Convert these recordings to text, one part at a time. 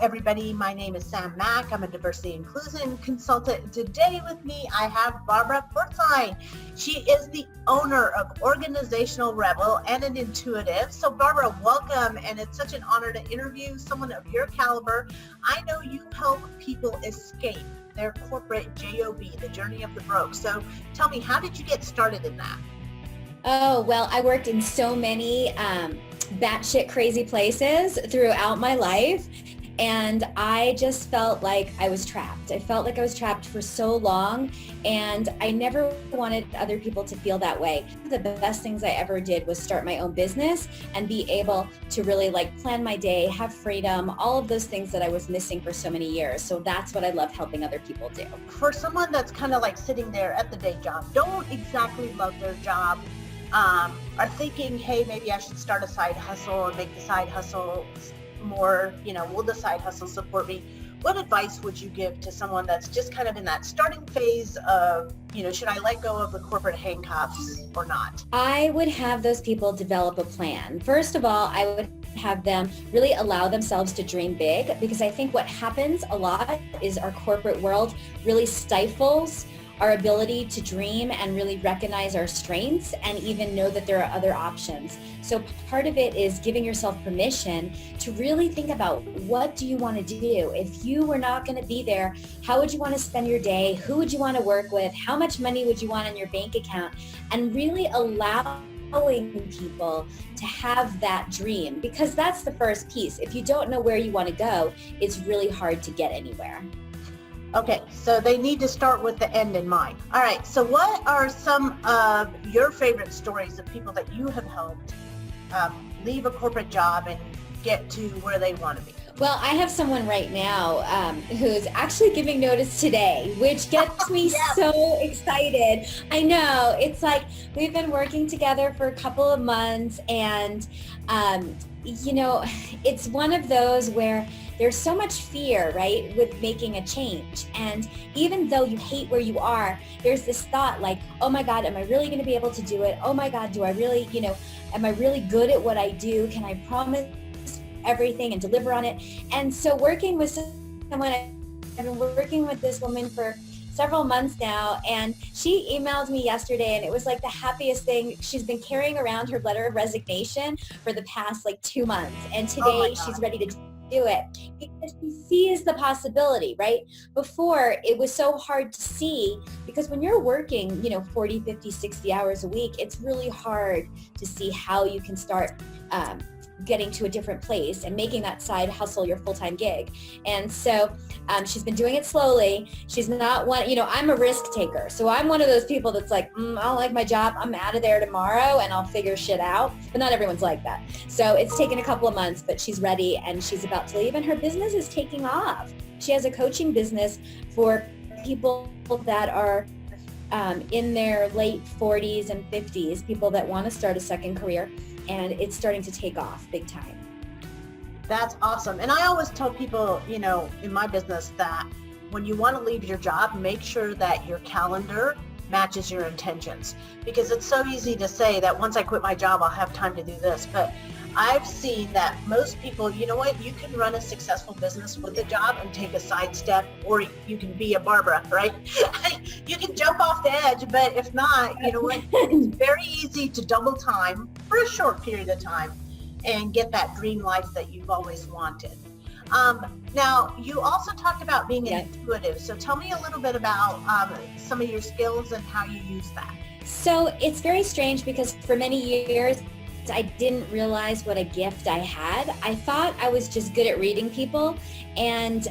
everybody. My name is Sam Mack. I'm a diversity inclusion consultant. Today with me, I have BarbraPortzline. She is the owner of Organizational Rebel and an intuitive. So Barbara, welcome. And it's such an honor to interview someone of your caliber. I know you help people escape their corporate job, the journey of the broke. So tell me, how did you get started in that? Oh, well, I worked in so many batshit crazy places throughout my life. And I just felt like I was trapped. I felt like I was trapped for so long, and I never wanted other people to feel that way. The best things I ever did was start my own business and be able to really plan my day, have freedom, all of those things that I was missing for so many years. So that's what I love helping other people do. For someone that's kind of like sitting there at the day job, don't exactly love their job, are thinking, hey, maybe I should start a side hustle and make the side hustle more, will the side hustle support me? What advice would you give to someone that's just kind of in that starting phase of, should I let go of the corporate handcuffs or not? I would have those people develop a plan. First of all, I would have them really allow themselves to dream big, because I think what happens a lot is our corporate world really stifles our ability to dream and really recognize our strengths and even know that there are other options. So part of it is giving yourself permission to really think about, what do you want to do? If you were not going to be there, how would you want to spend your day? Who would you want to work with? How much money would you want in your bank account? And really allowing people to have that dream, because that's the first piece. If you don't know where you want to go, it's really hard to get anywhere. Okay, so they need to start with the end in mind. All right, so what are some of your favorite stories of people that you have helped leave a corporate job and get to where they want to be? Well, I have someone right now who's actually giving notice today, which gets me so excited. I know, it's like we've been working together for a couple of months, and it's one of those where there's so much fear, right, with making a change. And even though you hate where you are, there's this thought like, oh my God, am I really going to be able to do it? Oh my God, do I really, am I really good at what I do? Can I promise everything and deliver on it? And so working with someone, I've been working with this woman for several months now, and she emailed me yesterday, and it was like the happiest thing. She's been carrying around her letter of resignation for the past 2 months, and today she's ready to do it because she sees the possibility, right? Before, it was so hard to see, because when you're working 40, 50, 60 hours a week, it's really hard to see how you can start getting to a different place and making that side hustle your full-time gig. And so she's been doing it slowly. She's not one, I'm a risk taker. So I'm one of those people that's like, I don't like my job. I'm out of there tomorrow and I'll figure shit out. But not everyone's like that. So it's taken a couple of months, but she's ready and she's about to leave, and her business is taking off. She has a coaching business for people that are in their late 40s and 50s, people that want to start a second career. And it's starting to take off big time. That's awesome. And I always tell people, in my business, that when you want to leave your job, make sure that your calendar matches your intentions. Because it's so easy to say that once I quit my job, I'll have time to do this. But I've seen that most people, you can run a successful business with a job and take a side step, or you can be a Barbara, right? You can jump off the edge, but if not, it's very easy to double time for a short period of time and get that dream life that you've always wanted. Now, you also talked about being an intuitive. So tell me a little bit about some of your skills and how you use that. So it's very strange, because for many years, I didn't realize what a gift I had. I thought I was just good at reading people. And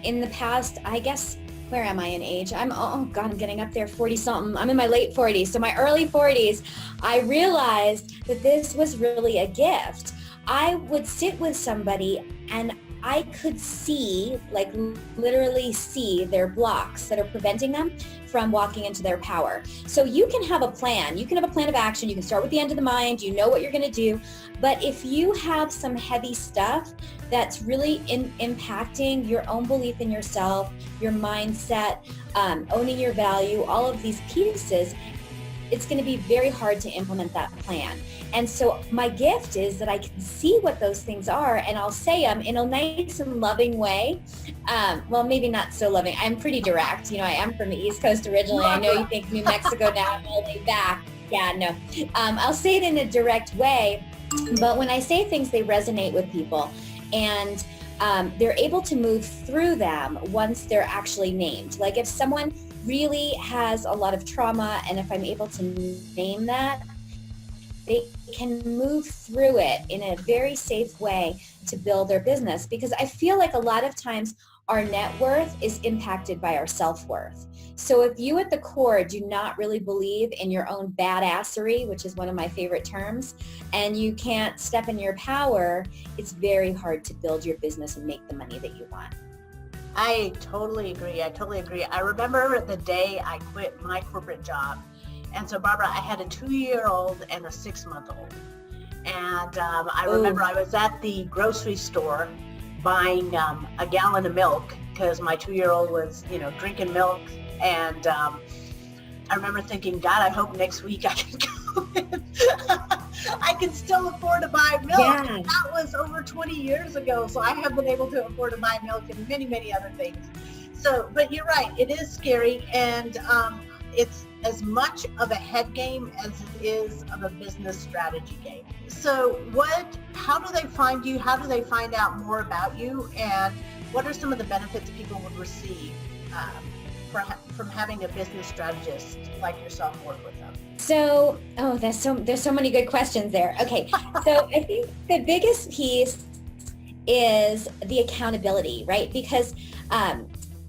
in the past, I guess, where am I in age? I'm getting up there, 40 something. I'm in my late 40s. So my early 40s, I realized that this was really a gift. I would sit with somebody and I could see, literally see their blocks that are preventing them from walking into their power. So you can have a plan. You can have a plan of action. You can start with the end of the mind. You know what you're going to do. But if you have some heavy stuff that's really impacting your own belief in yourself, your mindset, owning your value, all of these pieces, it's going to be very hard to implement that plan. And so my gift is that I can see what those things are, and I'll say them in a nice and loving way. Well, maybe not so loving. I'm pretty direct. I am from the East Coast originally. I know you think New Mexico now, I'm all the way back. Yeah, no. I'll say it in a direct way, but when I say things, they resonate with people, and they're able to move through them once they're actually named. Like if someone really has a lot of trauma, and if I'm able to name that, they can move through it in a very safe way to build their business. Because I feel like a lot of times our net worth is impacted by our self-worth. So if you at the core do not really believe in your own badassery, which is one of my favorite terms, and you can't step in your power, it's very hard to build your business and make the money that you want. I totally agree. I remember the day I quit my corporate job. And so, Barbara, I had a 2-year-old and a 6-month-old. And I remember I was at the grocery store buying a gallon of milk because my 2-year-old was, drinking milk. And I remember thinking, God, I hope next week I can go in. I can still afford to buy milk. Yeah. That was over 20 years ago. So I have been able to afford to buy milk and many, many other things. So, but you're right. It is scary. And it's as much of a head game as it is of a business strategy game. So how do they find you? How do they find out more about you? And what are some of the benefits people would receive from having a business strategist like yourself work with them? So, there's so many good questions there. Okay, so I think the biggest piece is the accountability, right? Because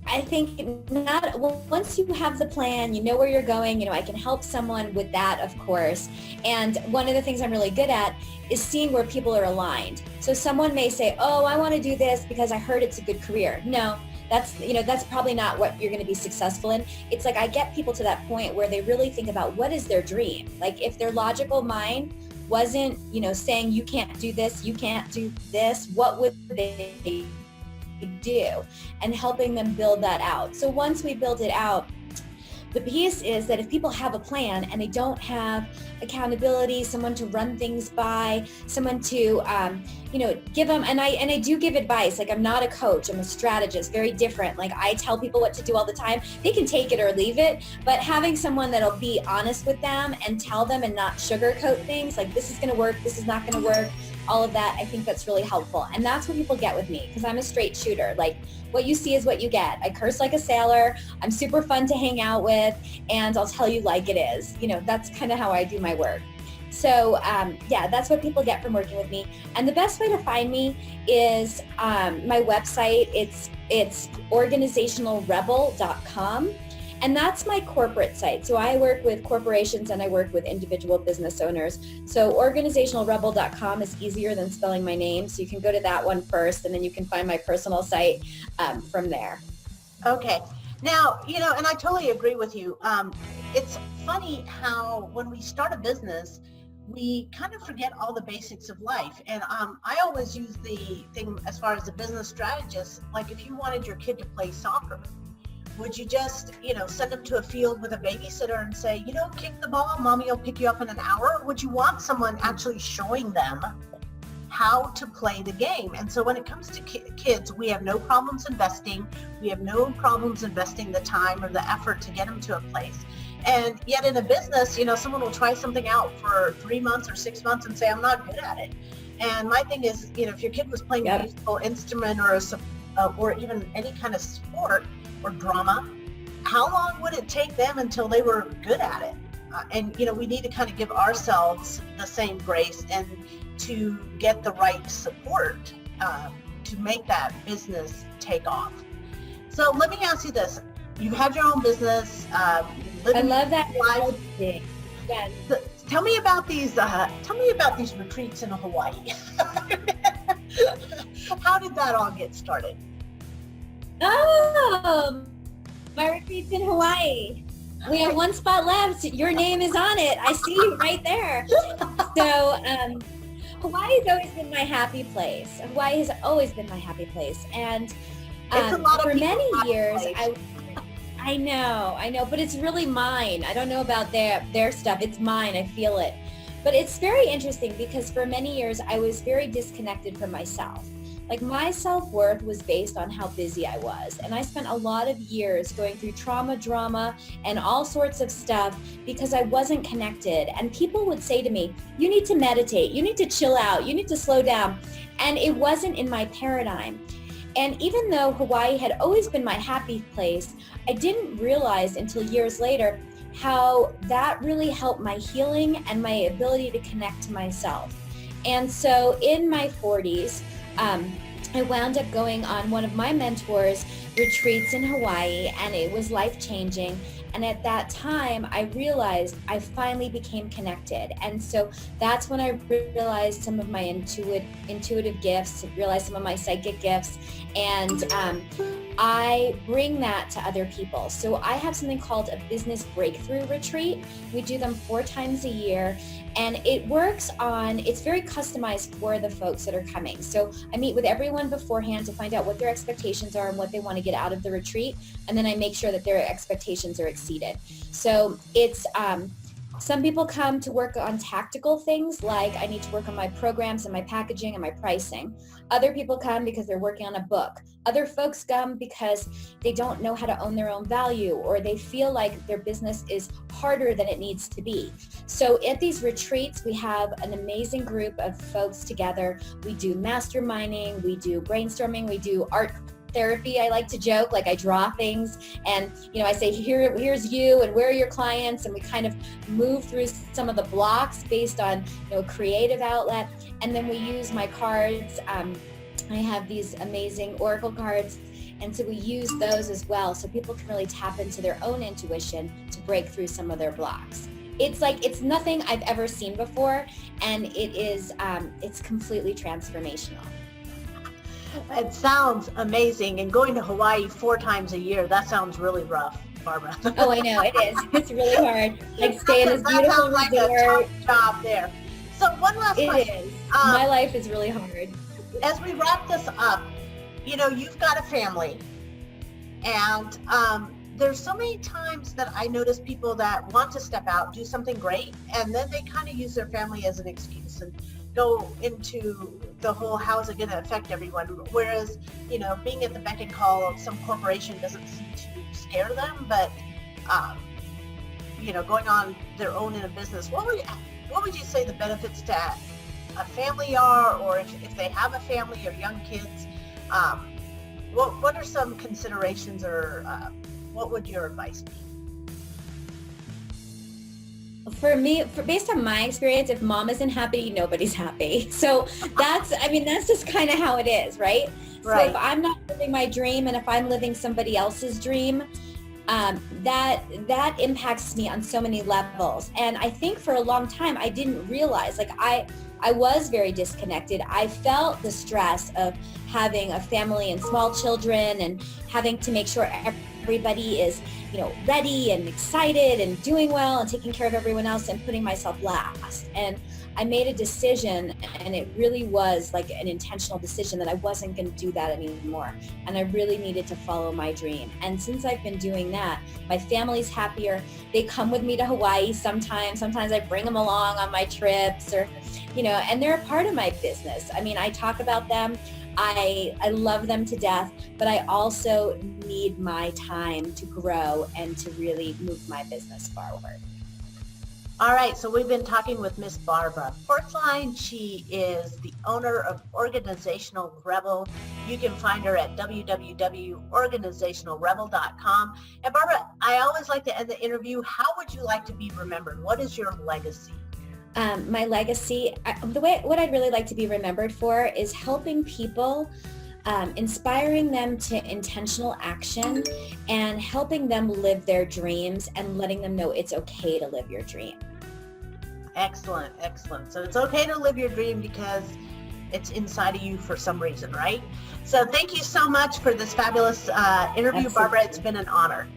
I think once you have the plan, you know where you're going, I can help someone with that, of course. And one of the things I'm really good at is seeing where people are aligned. So someone may say, oh, I want to do this because I heard it's a good career. No, that's probably not what you're going to be successful in. It's like I get people to that point where they really think about what is their dream. Like if their logical mind wasn't, saying you can't do this, you can't do this, what would they do, and helping them build that out. So once we build it out, the piece is that if people have a plan and they don't have accountability, someone to run things by, someone to give them, and I do give advice. Like I'm not a coach, I'm a strategist, very different. Like I tell people what to do all the time. They can take it or leave it, but having someone that'll be honest with them and tell them and not sugarcoat things, like this is going to work, this is not going to work, all of that, I think that's really helpful. And that's what people get with me, because I'm a straight shooter. Like what you see is what you get. I curse like a sailor. I'm super fun to hang out with, and I'll tell you like it is. That's kind of how I do my work. So that's what people get from working with me. And the best way to find me is my website. It's organizationalrebel.com. And that's my corporate site. So I work with corporations and I work with individual business owners. So organizationalrebel.com is easier than spelling my name. So you can go to that one first, and then you can find my personal site from there. Okay. Now, and I totally agree with you. It's funny how when we start a business, we kind of forget all the basics of life. And I always use the thing as far as a business strategist, like if you wanted your kid to play soccer, would you just, send them to a field with a babysitter and say, kick the ball, mommy will pick you up in an hour? Or would you want someone actually showing them how to play the game? And so when it comes to kids, we have no problems investing. We have no problems investing the time or the effort to get them to a place. And yet in a business, someone will try something out for 3 months or 6 months and say, I'm not good at it. And my thing is, if your kid was playing a musical instrument or even any kind of sport or drama, how long would it take them until they were good at it? And we need to kind of give ourselves the same grace and to get the right support to make that business take off. So let me ask you this. You have your own business. I love that. Yes. So tell me about these retreats in Hawaii. How did that all get started? Oh, my retreat's in Hawaii. We have one spot left. Your name is on it. I see you right there. So Hawaii's always been my happy place. Hawaii has always been my happy place. And for many years, I know, but it's really mine. I don't know about their stuff. It's mine. I feel it. But it's very interesting because for many years I was very disconnected from myself. Like my self-worth was based on how busy I was. And I spent a lot of years going through trauma, drama, and all sorts of stuff because I wasn't connected. And people would say to me, you need to meditate, you need to chill out, you need to slow down. And it wasn't in my paradigm. And even though Hawaii had always been my happy place, I didn't realize until years later how that really helped my healing and my ability to connect to myself. And so in my 40s, I wound up going on one of my mentors' retreats in Hawaii, and it was life-changing. And at that time, I realized I finally became connected. And so that's when I realized some of my intuitive gifts, realized some of my psychic gifts, and I bring that to other people. So I have something called a business breakthrough retreat. We do them 4 times a year. And it works on, it's very customized for the folks that are coming. So I meet with everyone beforehand to find out what their expectations are and what they want to get out of the retreat. And then I make sure that their expectations are exceeded. So it's, some people come to work on tactical things like I need to work on my programs and my packaging and my pricing. Other people come because they're working on a book. Other folks come because they don't know how to own their own value, or they feel like their business is harder than it needs to be. So at these retreats, we have an amazing group of folks together. We do masterminding, we do brainstorming, we do art therapy. I like to joke, like I draw things and, I say, here's you and where are your clients? And we kind of move through some of the blocks based on, creative outlet. And then we use my cards. I have these amazing oracle cards. And so we use those as well. So people can really tap into their own intuition to break through some of their blocks. It's nothing I've ever seen before. And it is, it's completely transformational. It sounds amazing. And going to Hawaii 4 times a year, that sounds really rough, Barbara. Oh, I know, it is. It's really hard. Like stay in this beautiful like resort. A tough job there. So one last question. It is. My life is really hard. As we wrap this up, you've got a family. And there's so many times that I notice people that want to step out, do something great, and then they kind of use their family as an excuse and go into the whole how's it going to affect everyone, whereas being at the beck and call of some corporation doesn't seem to scare them, but going on their own in a business, what would you say the benefits to a family are, or if they have a family or young kids, what are some considerations, or what would your advice be? For me, based on my experience, if mom isn't happy, nobody's happy. So that's just kind of how it is, right? Right. So if I'm not living my dream and if I'm living somebody else's dream, that impacts me on so many levels. And I think for a long time, I didn't realize, like I was very disconnected. I felt the stress of having a family and small children and having to make sure everybody is, ready and excited and doing well and taking care of everyone else and putting myself last. And I made a decision, and it really was like an intentional decision that I wasn't going to do that anymore. And I really needed to follow my dream. And since I've been doing that, my family's happier. They come with me to Hawaii sometimes. Sometimes I bring them along on my trips, or, and they're a part of my business. I mean, I talk about them. I love them to death, but I also need my time to grow and to really move my business forward. All right, so we've been talking with Miss BarbraPortzline. She is the owner of Organizational Rebel. You can find her at www.organizationalrebel.com. And Barbara, I always like to end the interview. How would you like to be remembered? What is your legacy? My legacy, what I'd really like to be remembered for is helping people, inspiring them to intentional action and helping them live their dreams and letting them know it's okay to live your dream. Excellent, excellent. So it's okay to live your dream because it's inside of you for some reason, right? So thank you so much for this fabulous interview, Absolutely. Barbara. It's been an honor.